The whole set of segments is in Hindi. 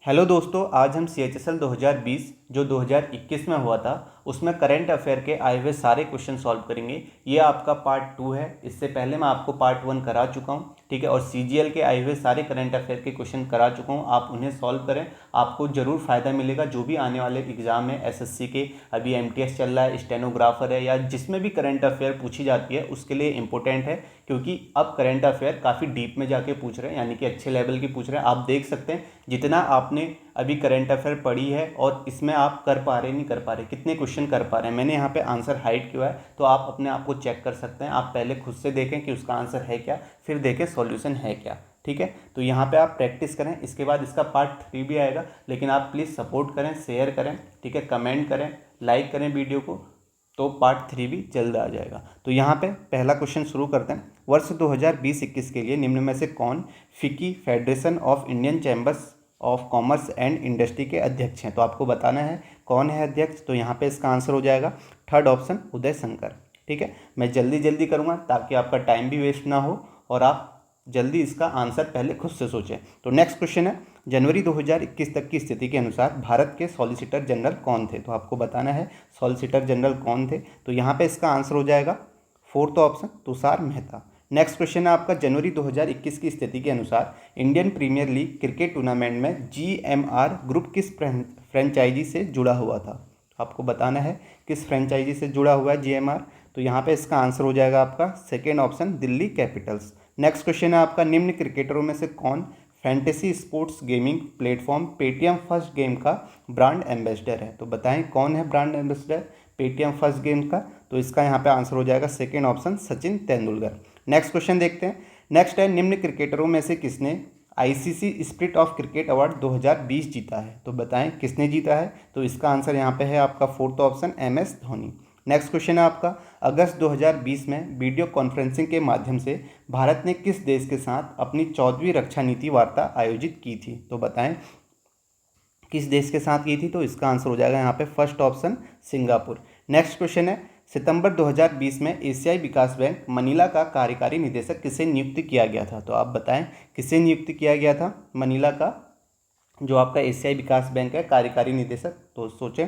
हेलो दोस्तों, आज हम CHSL 2020 जो 2021 में हुआ था उसमें करंट अफेयर के आए हुए सारे क्वेश्चन सॉल्व करेंगे। ये आपका पार्ट 2 है। इससे पहले मैं आपको पार्ट 1 करा चुका हूँ, ठीक है। और CGL के आए हुए सारे करंट अफेयर के क्वेश्चन करा चुका हूँ। आप उन्हें सॉल्व करें, आपको ज़रूर फ़ायदा मिलेगा। जो भी आने वाले एग्ज़ाम है SSC के, अभी MTS चल रहा है, स्टेनोग्राफर है, या जिसमें भी करंट अफेयर पूछी जाती है उसके लिए इंपॉर्टेंट है, क्योंकि अब करंट अफेयर काफ़ी डीप में जाके पूछ रहे हैं, यानी कि अच्छे लेवल की पूछ रहे हैं। आप देख सकते हैं जितना आपने अभी करंट अफेयर पढ़ी है और इसमें आप कर पा रहे नहीं कर पा रहे, कितने क्वेश्चन कर पा रहे हैं। मैंने यहाँ पे आंसर हाइड किया है, तो आप अपने आप को चेक कर सकते हैं। आप पहले खुद से देखें कि उसका आंसर है क्या, फिर देखें सॉल्यूशन है क्या, ठीक है। तो यहाँ पे आप प्रैक्टिस करें। इसके बाद इसका पार्ट 3 भी आएगा, लेकिन आप प्लीज़ सपोर्ट करें, शेयर करें, ठीक है, कमेंट करें, लाइक करें वीडियो को, तो पार्ट 3 भी जल्द आ जाएगा। तो यहाँ पे पहला क्वेश्चन शुरू करते हैं। वर्ष 2020-21 के लिए निम्न में से कौन फिकी federation of Indian chambers of commerce and industry के अध्यक्ष हैं? तो आपको बताना है कौन है अध्यक्ष। तो यहाँ पे इसका आंसर हो जाएगा थर्ड ऑप्शन, उदय शंकर, ठीक है। मैं जल्दी जल्दी करूँगा ताकि आपका टाइम भी वेस्ट ना हो और आप जल्दी इसका आंसर पहले खुद से सोचें। तो नेक्स्ट क्वेश्चन है, जनवरी 2021 तक की स्थिति के अनुसार भारत के सॉलिसिटर जनरल कौन थे? तो आपको बताना है सॉलिसिटर जनरल कौन थे। तो यहाँ पे इसका आंसर हो जाएगा fourth option, Tushar Mehta. Next question है आपका, जनवरी 2021 की स्थिति के अनुसार Indian premier league cricket tournament में GMR ग्रुप किस फ्रेंचाइजी से जुड़ा हुआ था? आपको बताना है किस फ्रेंचाइजी से जुड़ा हुआ है GMR। तो यहाँ पे इसका आंसर हो जाएगा आपका second option, Delhi Capitals. Next question है आपका, निम्न क्रिकेटरों में से कौन fantasy sports gaming platform Paytm first game का ब्रांड एम्बेसडर है? तो बताएं कौन है brand ambassador Paytm first game का। तो इसका यहाँ पे आंसर हो जाएगा second option, Sachin Tendulkar. Next question देखते हैं। नेक्स्ट है, निम्न क्रिकेटरों में से किसने ICC spirit of cricket award 2020 जीता है? तो बताएं किसने जीता है। तो इसका आंसर यहाँ पे है आपका fourth option, MS Dhoni. Next question है आपका, अगस्त 2020 में वीडियो कॉन्फ्रेंसिंग के माध्यम से भारत ने किस देश के साथ अपनी 14वीं रक्षा नीति वार्ता आयोजित की थी? तो बताएं किस देश के साथ की थी। तो इसका आंसर हो जाएगा यहाँ पे first option, Singapore. Next question है, सितंबर 2020 में एशियाई विकास बैंक मनीला का कार्यकारी निदेशक किसे नियुक्त किया गया था? तो आप बताएं किसे नियुक्त किया गया था मनीला का, जो आपका एशियाई विकास बैंक है, कार्यकारी निदेशक। तो सोचें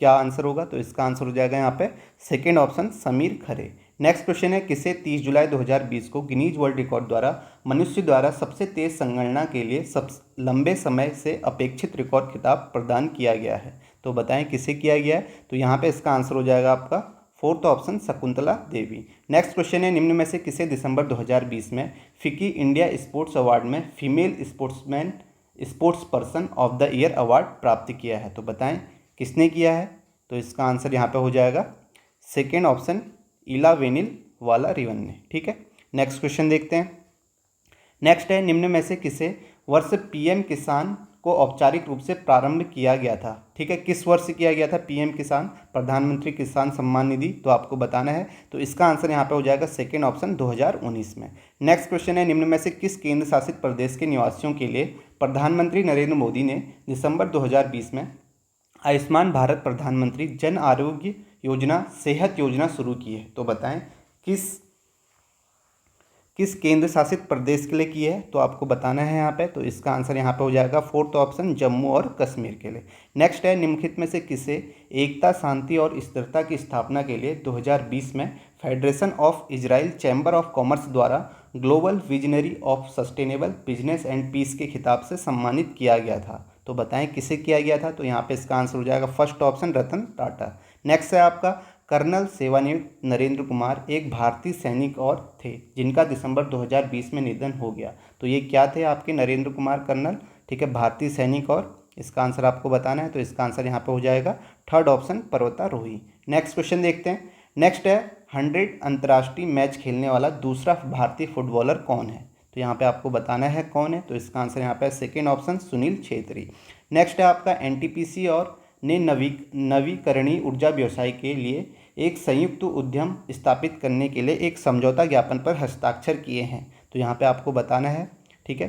क्या आंसर होगा। तो इसका आंसर हो जाएगा यहाँ पे second option, Sameer Khare. Next question है, किसे 30 जुलाई 2020 को गिनीज वर्ल्ड रिकॉर्ड द्वारा मनुष्य द्वारा सबसे तेज संगणना के लिए सब लंबे समय से अपेक्षित रिकॉर्ड खिताब प्रदान किया गया है? तो बताएं किसे किया गया है। तो यहाँ पे इसका आंसर हो जाएगा आपका fourth option, Shakuntala Devi. Next question है, निम्न में से किसे दिसंबर 2020 में फिकी इंडिया स्पोर्ट्स अवार्ड में female sportsman sports person of the year award प्राप्त किया है? तो बताएं किसने किया है। तो इसका आंसर यहाँ पे हो जाएगा सेकेंड ऑप्शन, इला वेनिल वाला रिवन ने, ठीक है। नेक्स्ट क्वेश्चन देखते हैं। नेक्स्ट है, निम्न में से किसे वर्ष PM किसान को औपचारिक रूप से प्रारंभ किया गया था? ठीक है, किस वर्ष किया गया था PM किसान, प्रधानमंत्री किसान सम्मान निधि? तो आपको बताना है। तो इसका आंसर यहाँ पे हो जाएगा सेकेंड ऑप्शन, 2019 में। नेक्स्ट क्वेश्चन है, निम्न में से किस केंद्र शासित प्रदेश के निवासियों के लिए प्रधानमंत्री नरेंद्र मोदी ने दिसंबर 2020 में आयुष्मान भारत प्रधानमंत्री जन आरोग्य योजना सेहत योजना शुरू की है? तो बताएं किस केंद्र शासित प्रदेश के लिए की है। तो आपको बताना है यहाँ पे। तो इसका आंसर यहाँ पे हो जाएगा फोर्थ ऑप्शन, जम्मू और कश्मीर के लिए। नेक्स्ट है, निम्नलिखित में से किसे एकता, शांति और स्थिरता की स्थापना के लिए 2020 में federation of Israel chamber of commerce द्वारा global visionary of sustainable business and peace के खिताब से सम्मानित किया गया था? तो बताएं किसे किया गया था। तो यहाँ पे इसका आंसर हो जाएगा first option, Ratan Tata. Next है आपका, कर्नल सेवानिवृत्त नरेंद्र कुमार एक भारतीय सैनिक और थे जिनका दिसंबर 2020 में निधन हो गया। तो ये क्या थे आपके नरेंद्र कुमार कर्नल, ठीक है, भारतीय सैनिक, और इसका आंसर आपको बताना है। तो इसका आंसर यहाँ पे हो जाएगा थर्ड ऑप्शन, पर्वतारोही। नेक्स्ट क्वेश्चन देखते हैं। नेक्स्ट है, 100 अंतर्राष्ट्रीय मैच खेलने वाला दूसरा भारतीय फुटबॉलर कौन है? तो यहाँ पे आपको बताना है कौन है। तो इसका आंसर यहाँ पे second option, Sunil Chhetri. Next है आपका, NTPC और ने नवीकरणीय ऊर्जा व्यवसाय के लिए एक संयुक्त उद्यम स्थापित करने के लिए एक समझौता ज्ञापन पर हस्ताक्षर किए हैं? तो यहाँ पे आपको बताना है, ठीक है,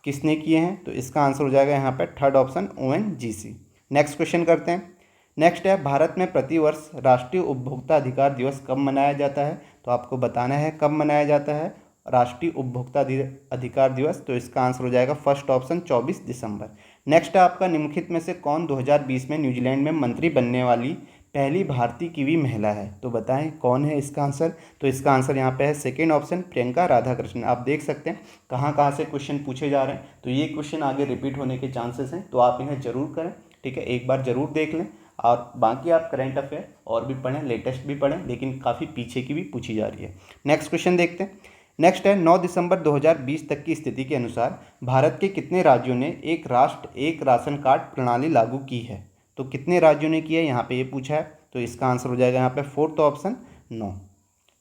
किसने किए हैं। तो इसका आंसर हो जाएगा यहाँ पे third option, ONGC। Next question करते हैं। नेक्स्ट है, भारत में प्रतिवर्ष राष्ट्रीय उपभोक्ता अधिकार दिवस कब मनाया जाता है? तो आपको बताना है कब मनाया जाता है राष्ट्रीय उपभोक्ता अधिकार दिवस। तो इसका आंसर हो जाएगा फर्स्ट ऑप्शन, 24 दिसंबर। नेक्स्ट है आपका निम्नलिखित में से कौन 2020 में न्यूजीलैंड में मंत्री बनने वाली पहली भारतीय कीवी महिला है, तो बताएं कौन है इसका आंसर। तो इसका आंसर यहाँ पे है सेकेंड ऑप्शन प्रियंका राधाकृष्णन। आप देख सकते हैं कहाँ कहाँ से क्वेश्चन पूछे जा रहे हैं, तो ये क्वेश्चन आगे रिपीट होने के चांसेस हैं, तो आप इन्हें जरूर करें, ठीक है, एक बार जरूर देख लें। और बाकी आप करंट अफेयर और भी पढ़ें, लेटेस्ट भी पढ़ें, लेकिन काफ़ी पीछे की भी पूछी जा रही है। नेक्स्ट क्वेश्चन देखते हैं। नेक्स्ट है 9 दिसंबर 2020 तक की स्थिति के अनुसार भारत के कितने राज्यों ने एक राष्ट्र एक राशन कार्ड प्रणाली लागू की है, तो कितने राज्यों ने किया है यहाँ पे ये पूछा है, तो इसका आंसर हो जाएगा यहाँ पे फोर्थ ऑप्शन 9।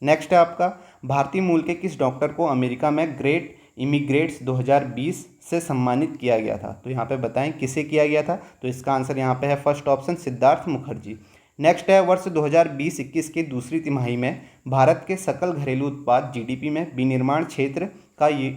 नेक्स्ट है आपका भारतीय मूल के किस डॉक्टर को अमेरिका में ग्रेट इमिग्रेट्स 2020 से सम्मानित किया गया था, तो यहाँ पे बताएं किसे किया गया था, तो इसका आंसर यहाँ पे है first option Siddharth Mukherjee. Next है वर्ष 2020-21 की दूसरी तिमाही में भारत के सकल घरेलू उत्पाद जीडीपी में विनिर्माण क्षेत्र का ये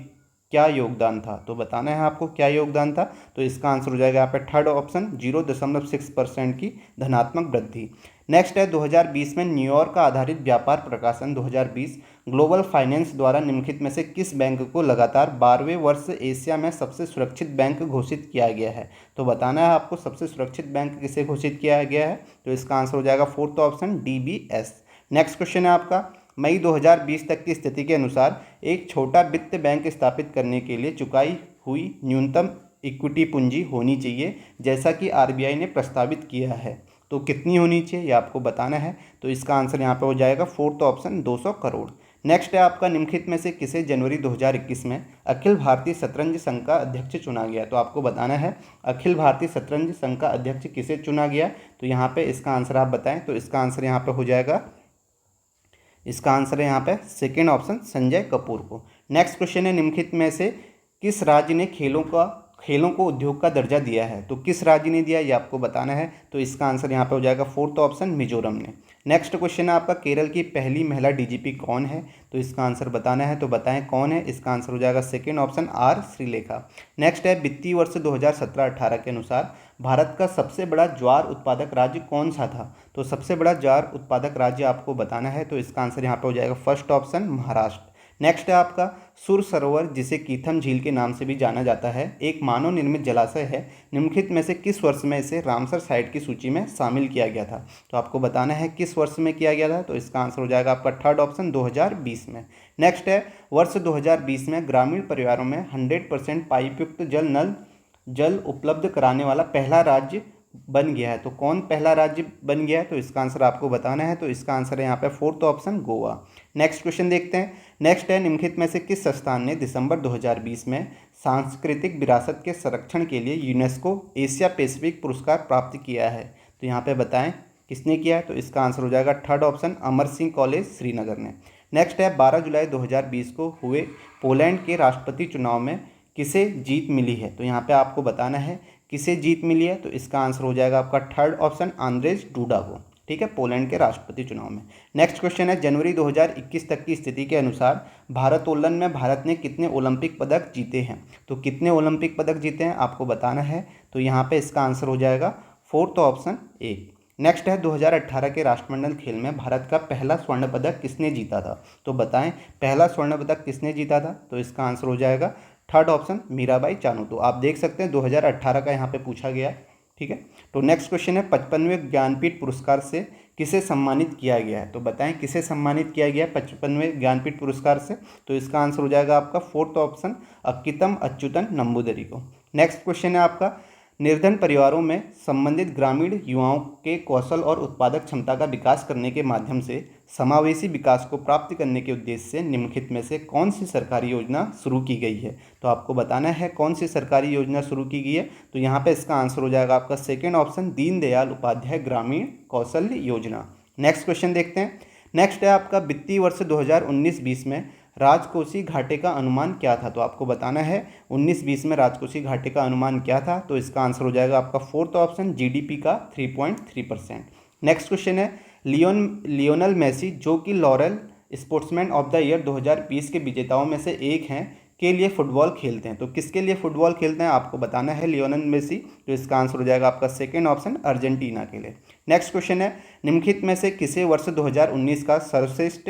क्या योगदान था, तो बताना है आपको क्या योगदान था, तो इसका आंसर हो जाएगा यहाँ पे थर्ड ऑप्शन 0.6% की धनात्मक वृद्धि। नेक्स्ट है 2020 में न्यूयॉर्क आधारित व्यापार प्रकाशन 2020 ग्लोबल फाइनेंस द्वारा निम्नलिखित में से किस बैंक को लगातार 12वें वर्ष एशिया में सबसे सुरक्षित बैंक घोषित किया गया है, तो बताना है आपको सबसे सुरक्षित बैंक किसे घोषित किया गया है, तो इसका आंसर हो जाएगा fourth option DBS। Next question है आपका मई 2020 तक की स्थिति के अनुसार एक छोटा वित्त बैंक स्थापित करने के लिए चुकाई हुई न्यूनतम इक्विटी पूंजी होनी चाहिए जैसा कि RBI ने प्रस्तावित किया है, तो कितनी होनी चाहिए ये आपको बताना है, तो इसका आंसर यहाँ पे हो जाएगा फोर्थ ऑप्शन 200 करोड़। नेक्स्ट है आपका निम्नलिखित में से किसे जनवरी 2021 में अखिल भारतीय शतरंज संघ का अध्यक्ष चुना गया, तो आपको बताना है अखिल भारतीय शतरंज संघ का अध्यक्ष किसे चुना गया, तो यहाँ पे इसका आंसर आप बताएं, तो इसका आंसर यहाँ पे हो जाएगा, इसका आंसर है यहाँ पे सेकेंड ऑप्शन संजय कपूर को। नेक्स्ट क्वेश्चन है निम्नलिखित में से किस राज्य ने खेलों को उद्योग का दर्जा दिया है, तो किस राज्य ने दिया ये आपको बताना है, तो इसका आंसर यहाँ पे हो जाएगा फोर्थ ऑप्शन मिजोरम ने। नेक्स्ट क्वेश्चन है आपका केरल की पहली महिला DGP कौन है, तो इसका आंसर बताना है, तो बताएं कौन है, इसका आंसर हो जाएगा second option R Shrilekha. Next है वित्तीय वर्ष 2017-18 के अनुसार भारत का सबसे बड़ा ज्वार उत्पादक राज्य कौन सा था, तो सबसे बड़ा ज्वार उत्पादक राज्य आपको बताना है, तो इसका आंसर यहाँ पे हो जाएगा फर्स्ट ऑप्शन महाराष्ट्र। नेक्स्ट है आपका सुर सरोवर जिसे कीथम झील के नाम से भी जाना जाता है एक मानव निर्मित जलाशय है, निम्नलिखित में से किस वर्ष में इसे रामसर साइट की सूची में शामिल किया गया था, तो आपको बताना है किस वर्ष में किया गया था, तो इसका आंसर हो जाएगा आपका थर्ड ऑप्शन 2020 में। नेक्स्ट है वर्ष 2020 में ग्रामीण परिवारों में 100% पाइपयुक्त जल उपलब्ध कराने वाला पहला राज्य बन गया है, तो कौन पहला राज्य बन गया है, तो इसका आंसर आपको बताना है, तो इसका आंसर है यहाँ पे fourth option Goa. Next question देखते हैं। नेक्स्ट है निम्नलिखित में से किस संस्थान ने दिसंबर 2020 में सांस्कृतिक विरासत के संरक्षण के लिए यूनेस्को एशिया पैसिफिक पुरस्कार प्राप्त किया है, तो यहाँ पे बताएं किसने किया है, तो इसका आंसर हो जाएगा third option Amar Singh college Srinagar ने। नेक्स्ट है 12 जुलाई 2020 को हुए पोलैंड के राष्ट्रपति चुनाव में किसे जीत मिली है, तो यहाँ पे आपको बताना है किसे जीत मिली है, तो इसका आंसर हो जाएगा आपका थर्ड ऑप्शन आंद्रेज डूडा को, ठीक है, पोलैंड के राष्ट्रपति चुनाव में। नेक्स्ट क्वेश्चन है जनवरी 2021 तक की स्थिति के अनुसार भारोत्तोलन में भारत ने कितने ओलंपिक पदक जीते हैं, तो कितने ओलंपिक पदक जीते हैं आपको बताना है, तो यहाँ पे इसका आंसर हो जाएगा फोर्थ ऑप्शन 1। नेक्स्ट है 2018 के राष्ट्रमंडल खेल में भारत का पहला स्वर्ण पदक किसने जीता था, तो बताएं पहला स्वर्ण पदक किसने जीता था, तो इसका आंसर हो जाएगा थर्ड ऑप्शन मीराबाई चानू। तो आप देख सकते हैं 2018 का यहाँ पे पूछा गया, ठीक है। तो नेक्स्ट क्वेश्चन है 55वें ज्ञानपीठ पुरस्कार से किसे सम्मानित किया गया है, तो बताएं किसे सम्मानित किया गया है 55वें ज्ञानपीठ पुरस्कार से, तो इसका आंसर हो जाएगा आपका फोर्थ ऑप्शन अक्कीतम अच्युतन नंबूदरी को। नेक्स्ट क्वेश्चन है आपका निर्धन परिवारों में संबंधित ग्रामीण युवाओं के कौशल और उत्पादक क्षमता का विकास करने के माध्यम से समावेशी विकास को प्राप्त करने के उद्देश्य से निम्नलिखित में से कौन सी सरकारी योजना शुरू की गई है, तो आपको बताना है कौन सी सरकारी योजना शुरू की गई है, तो यहाँ पे इसका आंसर हो जाएगा आपका सेकेंड ऑप्शन दीनदयाल उपाध्याय ग्रामीण कौशल्य योजना। नेक्स्ट क्वेश्चन देखते हैं। नेक्स्ट है आपका वित्तीय वर्ष 2019-20 में राजकोषीय घाटे का अनुमान क्या था, तो आपको बताना है 19-20 में राजकोषीय घाटे का अनुमान क्या था, तो इसका आंसर हो जाएगा आपका फोर्थ ऑप्शन GDP का 3.3%। नेक्स्ट क्वेश्चन है लियोनल मेसी जो कि laurel sportsman of the year 2020 के विजेताओं में से एक हैं के लिए फुटबॉल खेलते हैं, तो किसके लिए फुटबॉल खेलते हैं आपको बताना है लियोनल मेसी, तो इसका आंसर हो जाएगा आपका सेकेंड ऑप्शन अर्जेंटीना के लिए। नेक्स्ट क्वेश्चन है निम्नलिखित में से किसे वर्ष 2019 का सर्वश्रेष्ठ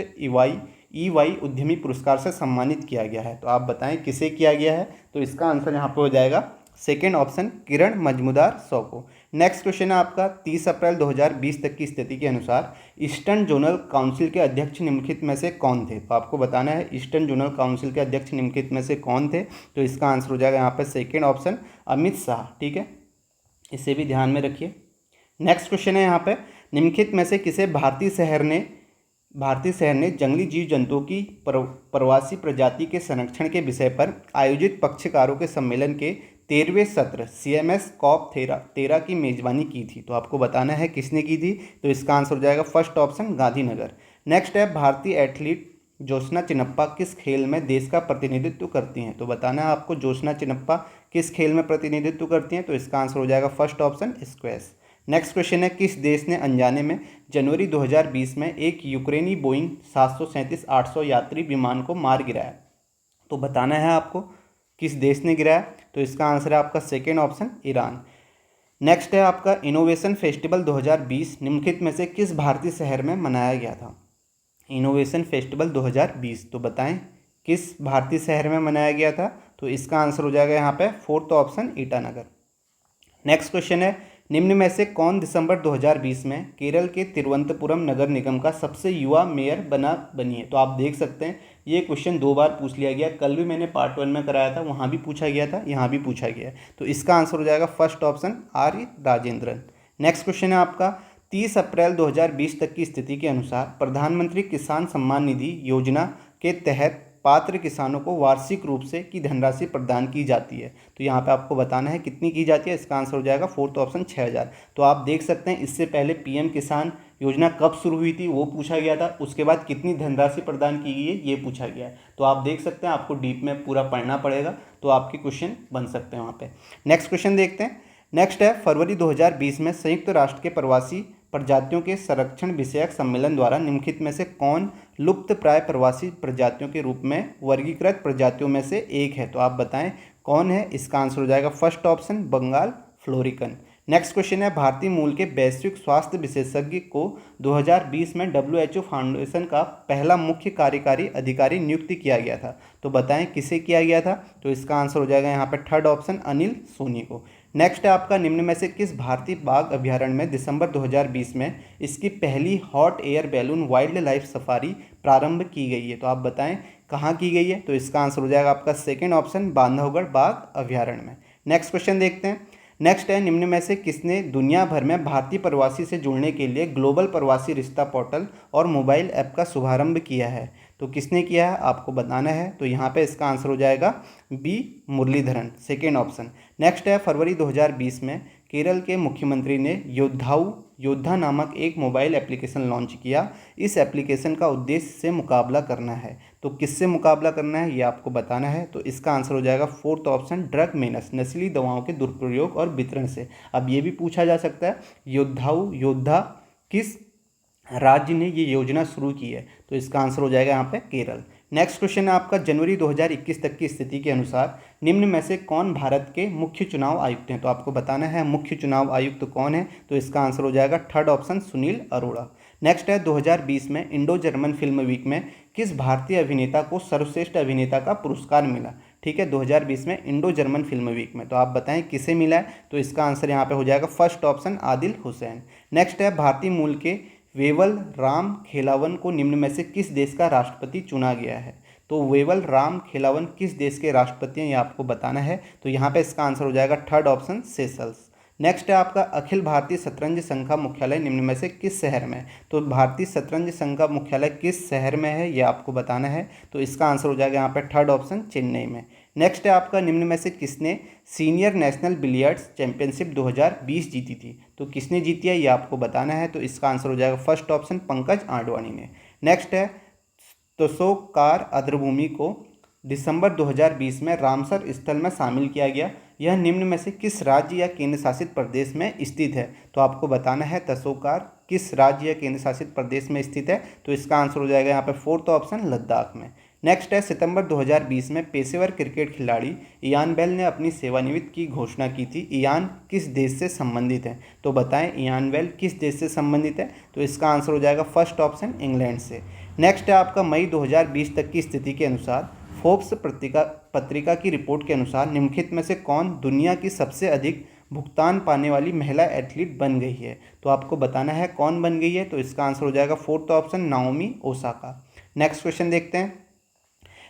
EY उद्यमी पुरस्कार से सम्मानित किया गया है, तो आप बताएं किसे किया गया है, तो इसका आंसर यहाँ पे हो जाएगा सेकेंड ऑप्शन किरण मजूमदार 100 को। नेक्स्ट क्वेश्चन है आपका 30 अप्रैल 2020 तक की स्थिति के अनुसार ईस्टर्न जोनल काउंसिल के अध्यक्ष निम्नलिखित में से कौन थे। तो आपको बताना है ईस्टर्न जोनल काउंसिल के अध्यक्ष निम्नलिखित में से कौन थे। तो इसका आंसर हो जाएगा यहाँ पर सेकेंड ऑप्शन अमित शाह। ठीक है, इसे भी ध्यान में रखिए। नेक्स्ट क्वेश्चन है यहाँ पे निम्नलिखित में से किसे भारतीय शहर ने जंगली जीव जंतुओं की प्रवासी प्रजाति के संरक्षण के विषय पर आयोजित पक्षकारों के सम्मेलन के 13वें सत्र CMS COP 13 की मेजबानी की थी। तो आपको बताना है किसने की थी। तो इसका आंसर हो जाएगा फर्स्ट ऑप्शन गांधीनगर। नेक्स्ट है भारतीय एथलीट ज्योत्सना चिन्नप्पा किस खेल में देश का प्रतिनिधित्व करती हैं। तो बताना है आपको ज्योत्सना चिन्नप्पा किस खेल में प्रतिनिधित्व करती हैं। तो इसका आंसर हो जाएगा first option squash. Next question है किस देश ने अनजाने में जनवरी 2020 में एक यूक्रेनी बोइंग 737-800 यात्री विमान को मार गिराया। तो बताना है आपको किस देश ने गिराया। तो इसका आंसर है आपका सेकेंड ऑप्शन ईरान। नेक्स्ट है आपका इनोवेशन फेस्टिवल 2020 निम्नलिखित में से किस भारतीय शहर में मनाया गया था। इनोवेशन फेस्टिवल 2020 तो बताएं किस भारतीय शहर में मनाया गया था। तो इसका आंसर हो जाएगा यहाँ पे fourth option Itanagar. Next question है निम्न में से कौन दिसंबर 2020 में केरल के तिरुवनंतपुरम नगर निगम का सबसे युवा मेयर बनी है। तो आप देख सकते हैं ये क्वेश्चन 2 बार पूछ लिया गया। कल भी मैंने पार्ट 1 में कराया था, वहाँ भी पूछा गया था, यहाँ भी पूछा गया। तो इसका आंसर हो जाएगा फर्स्ट ऑप्शन आर्य राजेंद्रन। नेक्स्ट क्वेश्चन है आपका 30 अप्रैल 2020 तक की स्थिति के अनुसार प्रधानमंत्री किसान सम्मान निधि योजना के तहत पात्र किसानों को वार्षिक रूप से की धनराशि प्रदान की जाती है। तो यहाँ पे आपको बताना है कितनी की जाती है। इसका आंसर हो जाएगा फोर्थ ऑप्शन 6000। तो आप देख सकते हैं इससे पहले PM किसान योजना कब शुरू हुई थी वो पूछा गया था, उसके बाद कितनी धनराशि प्रदान की गई है ये पूछा गया है। तो आप देख सकते हैं आपको डीप में पूरा पढ़ना पड़ेगा तो आपके क्वेश्चन बन सकते हैं वहाँ पे। नेक्स्ट क्वेश्चन देखते हैं। नेक्स्ट है फरवरी 2020 में संयुक्त राष्ट्र के प्रवासी प्रजातियों के संरक्षण विषयक सम्मेलन द्वारा निम्नलिखित में से कौन लुप्त प्राय प्रवासी प्रजातियों के रूप में वर्गीकृत प्रजातियों में से एक है। तो आप बताएं कौन है। इसका आंसर हो जाएगा first option Bengal florican. Next question है भारतीय मूल के वैश्विक स्वास्थ्य विशेषज्ञ को 2020 में WHO फाउंडेशन का पहला मुख्य कार्यकारी अधिकारी नियुक्त किया गया था। तो बताएं किसे किया गया था। तो इसका आंसर हो जाएगा यहाँ पे थर्ड ऑप्शन अनिल सोनी को। नेक्स्ट है आपका निम्न में से किस भारतीय बाघ अभ्यारण्य में दिसंबर 2020 में इसकी पहली hot air balloon wild life safari प्रारंभ की गई है। तो आप बताएं कहाँ की गई है। तो इसका आंसर हो जाएगा आपका सेकेंड ऑप्शन बांधवगढ़ बाघ अभ्यारण्य में। नेक्स्ट क्वेश्चन देखते हैं। नेक्स्ट है निम्न में से किसने दुनिया भर में भारतीय प्रवासी से जुड़ने के लिए ग्लोबल प्रवासी रिश्ता पोर्टल और मोबाइल ऐप का शुभारंभ किया है। तो किसने किया है आपको बताना है। तो यहाँ पे इसका आंसर हो जाएगा B Muralidharan, second option. Next है फरवरी 2020 में केरल के मुख्यमंत्री ने योद्धा नामक एक मोबाइल एप्लीकेशन लॉन्च किया। इस एप्लीकेशन का उद्देश्य से मुकाबला करना है। तो किससे मुकाबला करना है ये आपको बताना है। तो इसका आंसर हो जाएगा फोर्थ ऑप्शन ड्रग मेनस, नस्ली दवाओं के दुरुपयोग और वितरण से। अब ये भी पूछा जा सकता है योद्धा किस राज्य ने ये योजना शुरू की है। तो इसका आंसर हो जाएगा यहाँ पे केरल। नेक्स्ट क्वेश्चन है आपका जनवरी 2021 तक की स्थिति के अनुसार निम्न में से कौन भारत के मुख्य चुनाव आयुक्त हैं। तो आपको बताना है मुख्य चुनाव आयुक्त कौन है। तो इसका आंसर हो जाएगा third option Sunil Arora. Next है 2020 में इंडो जर्मन फिल्म वीक में किस भारतीय अभिनेता को सर्वश्रेष्ठ अभिनेता का पुरस्कार मिला। ठीक है, 2020 में इंडो जर्मन फिल्म वीक में। तो आप बताएं किसे मिला है। तो इसका आंसर यहाँ पे हो जाएगा first option Adil Hussain. Next है भारतीय मूल के वेवल राम खेलावन को निम्न में से किस देश का राष्ट्रपति चुना गया है। तो वेवल राम खेलावन किस देश के राष्ट्रपति हैं ये आपको बताना है। तो यहाँ पे इसका आंसर हो जाएगा थर्ड ऑप्शन सेशल्स। नेक्स्ट है आपका अखिल भारतीय शतरंज संघ का मुख्यालय निम्न में से किस शहर में। तो भारतीय शतरंज संघ का मुख्यालय किस शहर में है ये आपको बताना है। तो इसका आंसर हो जाएगा यहाँ पे थर्ड ऑप्शन चेन्नई में। नेक्स्ट है आपका निम्न में से किसने सीनियर नेशनल बिलियर्ड्स चैंपियनशिप 2020 जीती थी। तो किसने जीती है ये आपको बताना है। तो इसका आंसर हो जाएगा फर्स्ट ऑप्शन पंकज आडवाणी ने। नेक्स्ट है तसोकार आर्द्रभूमि को दिसंबर 2020 में रामसर स्थल में शामिल किया गया। यह निम्न में से किस राज्य या केंद्र शासित प्रदेश में स्थित है। तो आपको बताना है तसोकार किस राज्य या केंद्र शासित प्रदेश में स्थित है। तो इसका आंसर हो जाएगा यहाँ पे फोर्थ ऑप्शन लद्दाख में। नेक्स्ट है सितंबर 2020 में पेशेवर क्रिकेट खिलाड़ी इयान बेल ने अपनी सेवानिवृत्ति की घोषणा की थी। इयान किस देश से संबंधित है। तो बताएं इयान बेल किस देश से संबंधित है। तो इसका आंसर हो जाएगा फर्स्ट ऑप्शन इंग्लैंड से। नेक्स्ट है आपका मई 2020 तक की स्थिति के अनुसार फोर्ब्स पत्रिका की रिपोर्ट के अनुसार निम्नलिखित में से कौन दुनिया की सबसे अधिक भुगतान पाने वाली महिला एथलीट बन गई है? तो आपको बताना है कौन बन गई है। तो इसका आंसर हो जाएगा fourth option Naomi Osaka. Next question देखते हैं।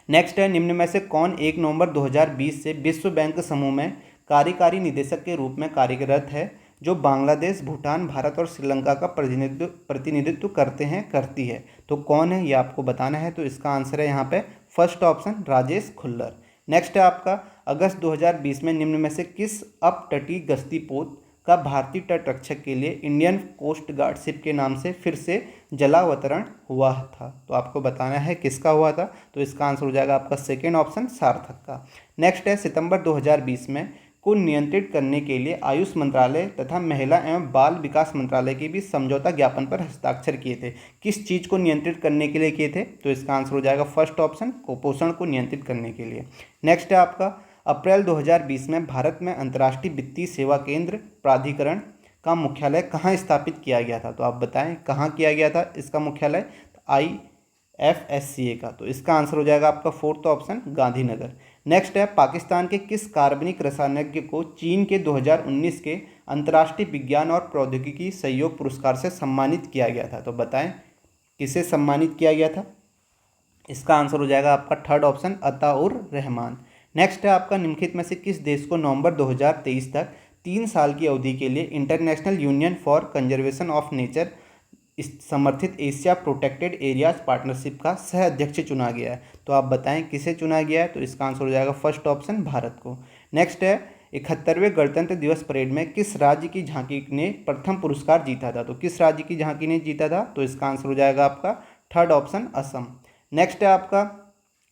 नेक्स्ट है, निम्न में से कौन 1 नवंबर 2020 से विश्व बैंक समूह में कार्यकारी निदेशक के रूप में कार्यरत है, जो बांग्लादेश, भूटान, भारत और श्रीलंका का प्रतिनिधित्व करती है। तो कौन है ये आपको बताना है। तो इसका आंसर है यहाँ पे first option Rajesh Khullar. Next है आपका, अगस्त 2020 में निम्न में से किस अपतटीय गश्ती पोत का भारतीय तट रक्षक के लिए इंडियन कोस्ट गार्ड शिप के नाम से फिर से जलावतरण हुआ था? तो आपको बताना है किसका हुआ था। तो इसका आंसर हो जाएगा आपका सेकेंड ऑप्शन सार्थक का। नेक्स्ट है, सितंबर 2020 में को नियंत्रित करने के लिए आयुष मंत्रालय तथा महिला एवं बाल विकास मंत्रालय के बीच समझौता ज्ञापन पर हस्ताक्षर किए थे। किस चीज़ को नियंत्रित करने के लिए किए थे? तो इसका आंसर हो जाएगा फर्स्ट ऑप्शन कुपोषण को नियंत्रित करने के लिए। नेक्स्ट है आपका, अप्रैल 2020 में भारत में अंतर्राष्ट्रीय वित्तीय सेवा केंद्र प्राधिकरण का मुख्यालय कहाँ स्थापित किया गया था? तो आप बताएं कहाँ किया गया था इसका मुख्यालय? IFSCA का। तो इसका आंसर हो जाएगा आपका फोर्थ ऑप्शन गांधीनगर। नेक्स्ट है, पाकिस्तान के किस कार्बनिक रसायनज्ञ को चीन के 2019 के अंतर्राष्ट्रीय विज्ञान और प्रौद्योगिकी सहयोग पुरस्कार से सम्मानित किया गया था? तो बताएं किसे सम्मानित किया गया था। इसका आंसर हो जाएगा आपका third option Ataur Rahman. Next है आपका, निम्नलिखित में से किस देश को नवंबर 2023 तक 3 साल की अवधि के लिए international union for conservation of nature समर्थित एशिया प्रोटेक्टेड एरियाज पार्टनरशिप का सह अध्यक्ष चुना गया है? तो आप बताएं किसे चुना गया है। तो इसका आंसर हो जाएगा फर्स्ट ऑप्शन भारत को। नेक्स्ट है, 71वें गणतंत्र दिवस परेड में किस राज्य की झांकी ने प्रथम पुरस्कार जीता था? तो किस राज्य की झांकी ने जीता था? तो इसका आंसर हो जाएगा आपका थर्ड ऑप्शन असम। नेक्स्ट है आपका,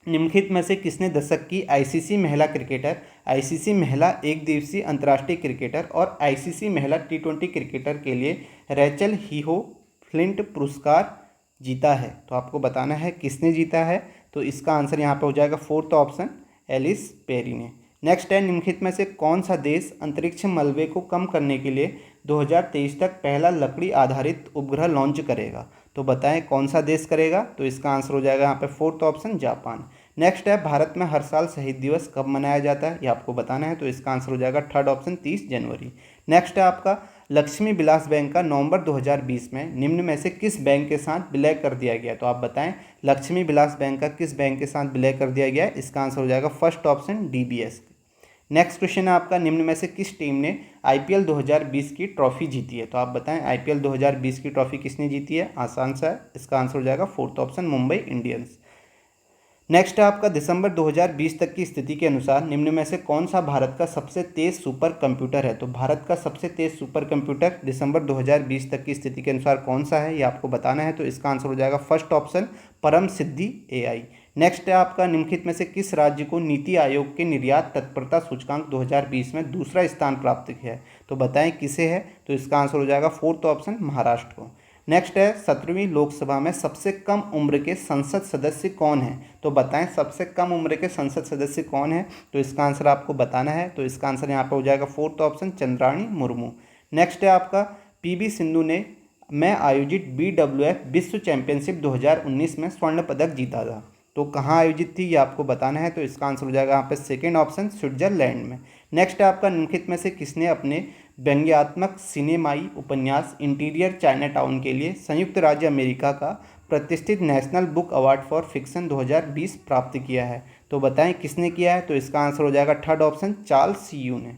निम्नलिखित में से किसने दशक की ICC महिला क्रिकेटर, ICC महिला एक दिवसीय अंतर्राष्ट्रीय क्रिकेटर और ICC महिला T20 क्रिकेटर के लिए रैचल हीहो फ्लिंट पुरस्कार जीता है? तो आपको बताना है किसने जीता है। तो इसका आंसर यहाँ पे हो जाएगा फोर्थ ऑप्शन एलिस पेरी ने। नेक्स्ट है, निम्नलिखित में से कौन सा देश अंतरिक्ष मलबे को कम करने के लिए 2023 तक पहला लकड़ी आधारित उपग्रह लॉन्च करेगा? तो बताएं कौन सा देश करेगा। तो इसका आंसर हो जाएगा यहाँ पे फोर्थ ऑप्शन जापान। नेक्स्ट है, भारत में हर साल शहीद दिवस कब मनाया जाता है? ये आपको बताना है। तो इसका आंसर हो जाएगा थर्ड ऑप्शन 30 जनवरी। नेक्स्ट है आपका, लक्ष्मी विलास बैंक का नवंबर 2020 में निम्न में से किस बैंक के साथ विलय कर दिया गया? तो आप बताएं लक्ष्मी विलास बैंक का किस बैंक के साथ विलय कर दिया गया है? इसका आंसर हो जाएगा first option DBS। Next question है आपका, निम्न में से किस टीम ने IPL 2020 की ट्रॉफी जीती है? तो आप बताएं IPL 2020 की ट्रॉफी किसने जीती है? आसान सा है, इसका आंसर हो जाएगा fourth option Mumbai Indians. Next है आपका, दिसंबर 2020 तक की स्थिति के अनुसार निम्न में से कौन सा भारत का सबसे तेज सुपर कंप्यूटर है? तो भारत का सबसे तेज सुपर कंप्यूटर दिसंबर 2020 तक की स्थिति के अनुसार कौन सा है, ये आपको बताना है। तो इसका आंसर हो जाएगा फर्स्ट ऑप्शन परम सिद्धि AI। नेक्स्ट है आपका, निम्नलिखित में से किस राज्य को नीति आयोग के निर्यात तत्परता सूचकांक 2020 में दूसरा स्थान प्राप्त किया है? तो बताएं किसे है। तो इसका आंसर हो जाएगा फोर्थ ऑप्शन महाराष्ट्र को। नेक्स्ट है, 17वीं लोकसभा में सबसे कम उम्र के संसद सदस्य कौन है? तो बताएं सबसे कम उम्र के संसद सदस्य कौन है? तो इसका आंसर आपको बताना है। तो इसका आंसर यहाँ पे हो जाएगा fourth option Chandrani Murmu. Next है आपका, PV सिंधु ने आयोजित BWF विश्व चैंपियनशिप 2019 में स्वर्ण पदक जीता था। तो कहाँ आयोजित थी ये आपको बताना है। तो इसका आंसर हो जाएगा यहाँ पे सेकेंड ऑप्शन स्विट्जरलैंड में। नेक्स्ट है आपका, निम्नलिखित में से किसने अपने व्यंग्यात्मक सिनेमाई उपन्यास इंटीरियर चाइना टाउन के लिए संयुक्त राज्य अमेरिका का प्रतिष्ठित national book award for fiction 2020 प्राप्त किया है? तो बताएं किसने किया है। तो इसका आंसर हो जाएगा थर्ड ऑप्शन चार्ल्स यू ने।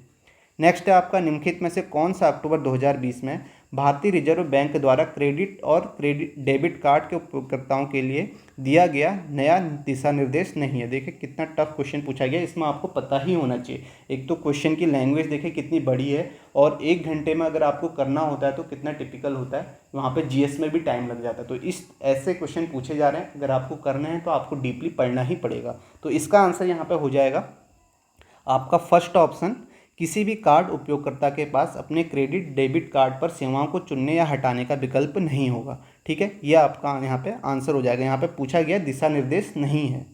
नेक्स्ट है आपका, निम्नलिखित में से कौन सा अक्टूबर 2020 में भारतीय रिजर्व बैंक द्वारा क्रेडिट और क्रेडिट डेबिट कार्ड के उपयोगकर्ताओं के लिए दिया गया नया दिशा निर्देश नहीं है? देखिए कितना टफ क्वेश्चन पूछा गया, इसमें आपको पता ही होना चाहिए। एक तो क्वेश्चन की लैंग्वेज देखिए कितनी बड़ी है, और 1 घंटे में अगर आपको करना होता है तो कितना टिपिकल होता है, वहाँ पे GS में भी टाइम लग जाता है। तो इस ऐसे क्वेश्चन पूछे जा रहे हैं, अगर आपको करना है तो आपको डीपली पढ़ना ही पड़ेगा। तो इसका आंसर यहाँ पर हो जाएगा आपका फर्स्ट ऑप्शन, किसी भी कार्ड उपयोगकर्ता के पास अपने क्रेडिट डेबिट कार्ड पर सेवाओं को चुनने या हटाने का विकल्प नहीं होगा। ठीक है, यह आपका यहाँ पे आंसर हो जाएगा। यहाँ पे पूछा गया दिशा निर्देश नहीं है,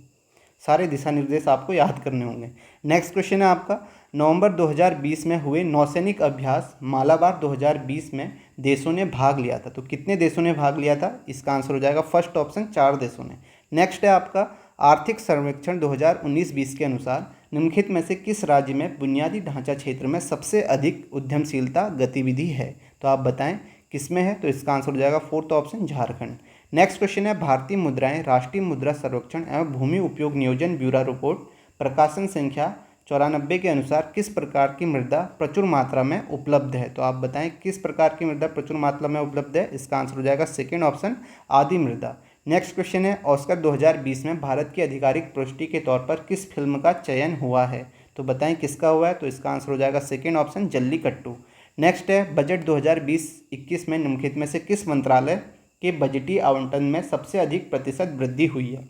सारे दिशा निर्देश आपको याद करने होंगे। नेक्स्ट क्वेश्चन है आपका, नवंबर 2020 में हुए नौसैनिक अभ्यास मालाबार 2020 में देशों ने भाग लिया था। तो कितने देशों ने भाग लिया था? इसका आंसर हो जाएगा फर्स्ट ऑप्शन 4 देशों ने। नेक्स्ट है आपका, आर्थिक सर्वेक्षण 2019-20 के अनुसार निम्नलिखित में से किस राज्य में बुनियादी ढांचा क्षेत्र में सबसे अधिक उद्यमशीलता गतिविधि है? तो आप बताएं किस में है? तो इसका आंसर हो जाएगा fourth option Jharkhand. Next question है, भारतीय मुद्राएं राष्ट्रीय मुद्रा सर्वेक्षण एवं भूमि उपयोग नियोजन ब्यूरो रिपोर्ट प्रकाशन संख्या 94 के अनुसार किस प्रकार की मृदा प्रचुर मात्रा में उपलब्ध है? तो आप बताएं किस प्रकार की मृदा प्रचुर मात्रा में उपलब्ध है? इसका आंसर हो जाएगा सेकेंड ऑप्शन आदि मृदा। नेक्स्ट क्वेश्चन है, ऑस्कर 2020 में भारत की आधिकारिक पुष्टि के तौर पर किस फिल्म का चयन हुआ है? तो बताएं किसका हुआ है? तो इसका आंसर हो जाएगा सेकेंड ऑप्शन जल्लीकट्टू। नेक्स्ट है, बजट 2020-21 में निम्नलिखित में से किस मंत्रालय के बजटीय आवंटन में सबसे अधिक प्रतिशत वृद्धि हुई है?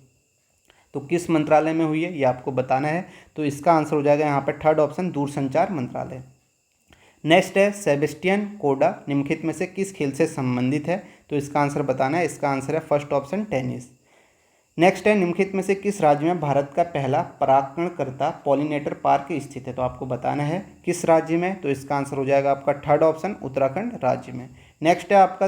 तो किस मंत्रालय में हुई है ये आपको बताना है। तो इसका आंसर हो जाएगा यहाँ पे थर्ड ऑप्शन दूरसंचार मंत्रालय। नेक्स्ट है, सेबेस्टियन कोडा निम्नलिखित में से किस खेल से संबंधित है? तो इसका आंसर बताना है। इसका आंसर है फर्स्ट ऑप्शन टेनिस। नेक्स्ट है, निम्नलिखित में से किस राज्य में भारत का पहला परागणकर्ता पॉलिनेटर पार्क स्थित है? तो आपको बताना है किस राज्य में। तो इसका आंसर हो जाएगा आपका थर्ड ऑप्शन उत्तराखंड राज्य में। नेक्स्ट है आपका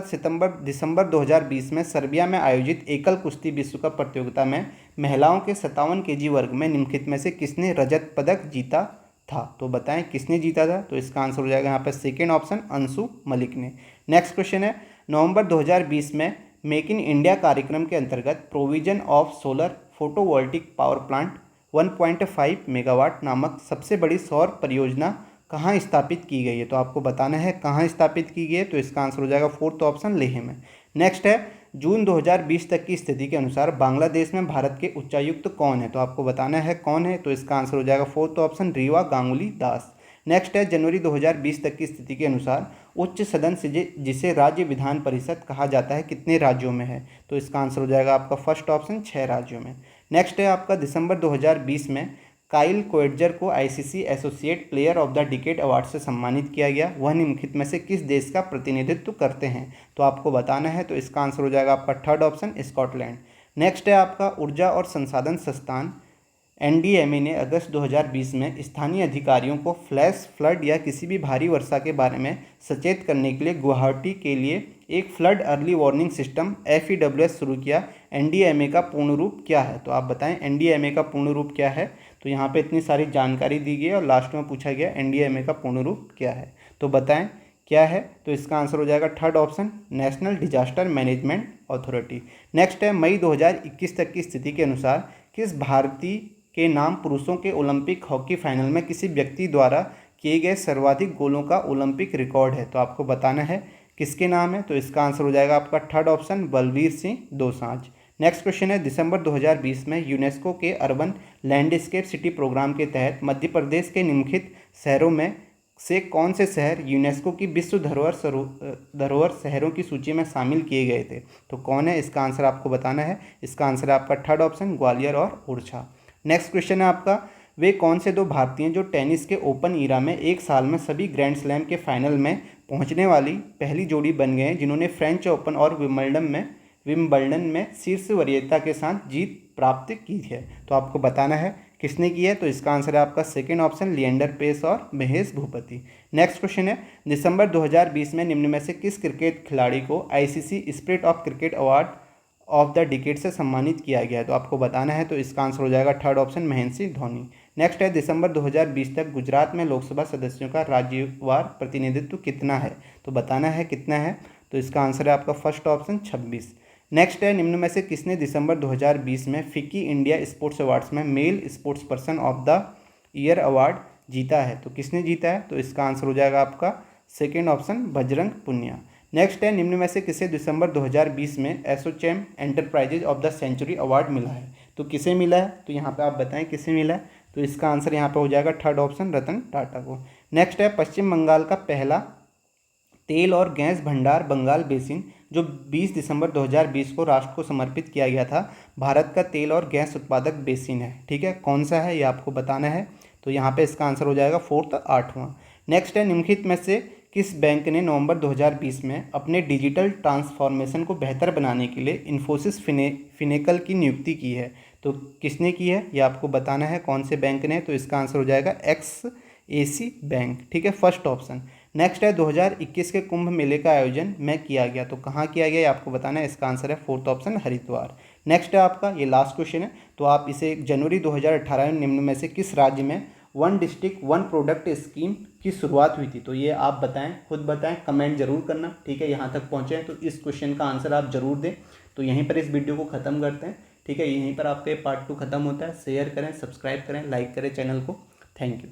दिसंबर 2020 में सर्बिया में आयोजित एकल कुश्ती विश्व कप प्रतियोगिता में महिलाओं के 57 kg वर्ग में निम्नलिखित में से किसने रजत पदक जीता था? तो बताएं किसने जीता था? तो इसका आंसर हो जाएगा यहाँ पर सेकेंड ऑप्शन अंशु मलिक ने। नेक्स्ट क्वेश्चन है, नवंबर 2020 में मेक इन इंडिया कार्यक्रम के अंतर्गत provision of solar photovoltaic power plant 1.5 megawatt नामक सबसे बड़ी सौर परियोजना कहाँ स्थापित की गई है? तो आपको बताना है कहाँ स्थापित की गई है। तो इसका आंसर हो जाएगा फोर्थ ऑप्शन लेह में। नेक्स्ट है, जून 2020 तक की स्थिति के अनुसार बांग्लादेश में भारत के उच्चायुक्त कौन है? तो आपको बताना है कौन है। तो इसका आंसर हो जाएगा fourth option Rewa Ganguly Das. Next है, जनवरी 2020 तक की स्थिति के अनुसार उच्च सदन से जिसे राज्य विधान परिषद कहा जाता है कितने राज्यों में है? तो इसका आंसर हो जाएगा आपका फर्स्ट ऑप्शन 6 राज्यों में। नेक्स्ट है आपका दिसंबर 2020 में काइल कोएट्जर को ICC associate player of the decade award से सम्मानित किया गया। वह निम्नलिखित में से किस देश का प्रतिनिधित्व करते हैं? तो आपको बताना है। तो इसका आंसर हो जाएगा आपका थर्ड ऑप्शन स्कॉटलैंड। नेक्स्ट है आपका ऊर्जा और संसाधन संस्थान एनडीएमए ने अगस्त 2020 में स्थानीय अधिकारियों को फ्लैश फ्लड या किसी भी भारी वर्षा के बारे में सचेत करने के लिए गुवाहाटी के लिए एक flood early warning system FEWS शुरू किया। एनडीएमए का पूर्ण रूप क्या है? तो आप बताएं एनडीएमए का पूर्ण रूप क्या है। तो यहाँ पे इतनी सारी जानकारी दी गई है और लास्ट में पूछा गया एनडीएमए का पूर्ण रूप क्या है? तो बताएं क्या है? तो इसका आंसर हो जाएगा third option national disaster management authority. Next है, मई 2021 तक की स्थिति के अनुसार किस भारतीय के नाम पुरुषों के ओलंपिक हॉकी फाइनल में किसी व्यक्ति द्वारा किए गए सर्वाधिक गोलों का ओलंपिक रिकॉर्ड है? तो आपको बताना है किसके नाम है। तो इसका आंसर हो जाएगा आपका third option Balbir Singh Dosanjh. Next question है, दिसंबर 2020 में यूनेस्को के अर्बन लैंडस्केप सिटी प्रोग्राम के तहत मध्य प्रदेश के निम्नलिखित शहरों में से कौन से शहर यूनेस्को की विश्व धरोहर शहरों की सूची में शामिल किए गए थे? तो कौन है? इसका आंसर आपको बताना है। इसका आंसर है आपका थर्ड ऑप्शन ग्वालियर और ओरछा। नेक्स्ट क्वेश्चन है आपका, वे कौन से दो भारतीय जो टेनिस के ओपन ईरा में एक साल में सभी ग्रैंड स्लैम के फाइनल में पहुंचने वाली पहली जोड़ी बन गए हैं जिन्होंने फ्रेंच ओपन और विम्बल्डन में शीर्ष वरीयता के साथ जीत प्राप्त की है? तो आपको बताना है किसने की है। तो इसका आंसर है आपका सेकेंड ऑप्शन लिएंडर पेस और महेश भूपति। नेक्स्ट क्वेश्चन है, दिसंबर 2020 में निम्न में से किस क्रिकेट खिलाड़ी को ICC spirit of cricket award of the decade से सम्मानित किया गया है? तो आपको बताना है। तो इसका आंसर हो जाएगा third option Mahendra Singh Dhoni. Next है, दिसंबर 2020 तक गुजरात में लोकसभा सदस्यों का राज्यवार प्रतिनिधित्व कितना है? तो बताना है कितना है। तो इसका आंसर है आपका फर्स्ट ऑप्शन 26। नेक्स्ट है, निम्न में से किसने दिसंबर 2020 में फिक्की इंडिया स्पोर्ट्स अवार्ड्स में male sportsperson of the year award जीता है? तो किसने जीता है? तो इसका आंसर हो जाएगा आपका second option Bajrang Punia. Next है, निम्न में से किसे दिसंबर 2020 में ASSOCHAM enterprises of the century award मिला है? तो किसे मिला है? तो यहाँ पे आप बताएं किसे मिला है। तो इसका आंसर यहाँ पे हो जाएगा थर्ड ऑप्शन रतन टाटा को। नेक्स्ट है, पश्चिम बंगाल का पहला तेल और गैस भंडार बंगाल बेसिन जो 20 दिसंबर 2020 को राष्ट्र को समर्पित किया गया था, भारत का तेल और गैस उत्पादक बेसिन है। ठीक है, कौन सा है ये आपको बताना है। तो यहाँ पे इसका आंसर हो जाएगा फोर्थ 8वां। नेक्स्ट है, निम्नलिखित में से किस बैंक ने नवंबर 2020 में अपने डिजिटल ट्रांसफॉर्मेशन को बेहतर बनाने के लिए इन्फोसिस फिनेकल की नियुक्ति की है? तो किसने की है ये आपको बताना है कौन से बैंक ने। तो इसका आंसर हो जाएगा XAC बैंक। ठीक है, फर्स्ट ऑप्शन। नेक्स्ट है, 2021 के कुंभ मेले का आयोजन में किया गया, तो कहाँ किया गया ये आपको बताना है। इसका आंसर है फोर्थ ऑप्शन हरिद्वार। नेक्स्ट है आपका ये लास्ट क्वेश्चन है, तो आप इसे जनवरी 2018 में निम्न में से किस राज्य में one district one product scheme की शुरुआत हुई थी। तो ये आप बताएं, खुद बताएं, कमेंट जरूर करना, ठीक है। यहाँ तक पहुँचे हैं तो इस क्वेश्चन का आंसर आप जरूर दें। तो यहीं पर इस वीडियो को ख़त्म करते हैं, ठीक है। यहीं पर आपका पार्ट 2 खत्म होता है। शेयर करें, सब्सक्राइब करें, लाइक करें चैनल को। Thank you.